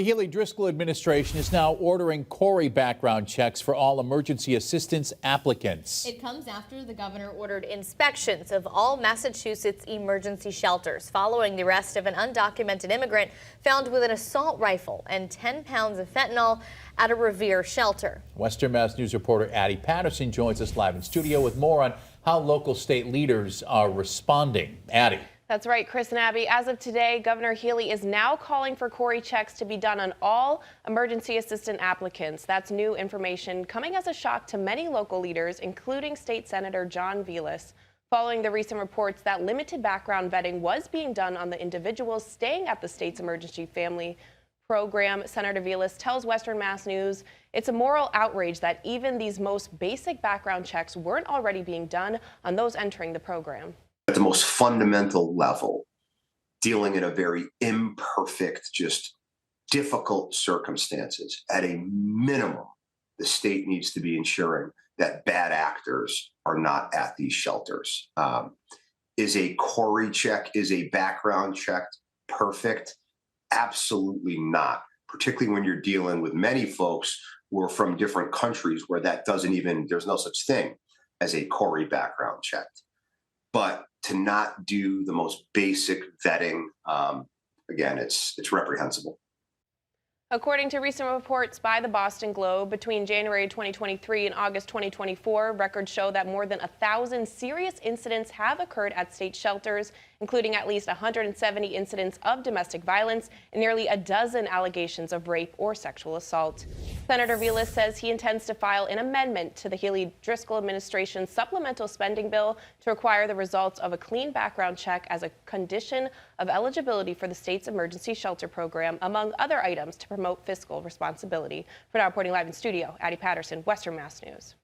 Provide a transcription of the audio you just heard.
The Healey Driscoll administration is now ordering CORI background checks for all emergency assistance applicants. It comes after the governor ordered inspections of all Massachusetts emergency shelters following the arrest of an undocumented immigrant found with an assault rifle and 10 pounds of fentanyl at a Revere shelter. Western Mass News reporter Addie Patterson joins us live in studio with more on how local state leaders are responding. Addie. That's right, Chris and Abby. As of today, Governor Healey is now calling for CORI checks to be done on all emergency assistant applicants. That's new information coming as a shock to many local leaders, including State Senator John Velas, following the recent reports that limited background vetting was being done on the individuals staying at the state's emergency family program. Senator Velas tells Western Mass News it's a moral outrage that even these most basic background checks weren't already being done on those entering the program. At the most fundamental level, dealing in a very imperfect, just difficult circumstances, at a minimum, the state needs to be ensuring that bad actors are not at these shelters. Is a CORI check, is a background check perfect? Absolutely not, particularly when you're dealing with many folks who are from different countries where that doesn't even, there's no such thing as a CORI background check. But to not do the most basic vetting, again, it's reprehensible. According to recent reports by the Boston Globe, between January 2023 and August 2024, records show that more than 1,000 serious incidents have occurred at state shelters, including at least 170 incidents of domestic violence and nearly a dozen allegations of rape or sexual assault. Senator Velas says he intends to file an amendment to the Healey Driscoll administration's supplemental spending bill to require the results of a clean background check as a condition of eligibility for the state's emergency shelter program, among other items to promote fiscal responsibility. For now, reporting live in studio, Addie Patterson, Western Mass News.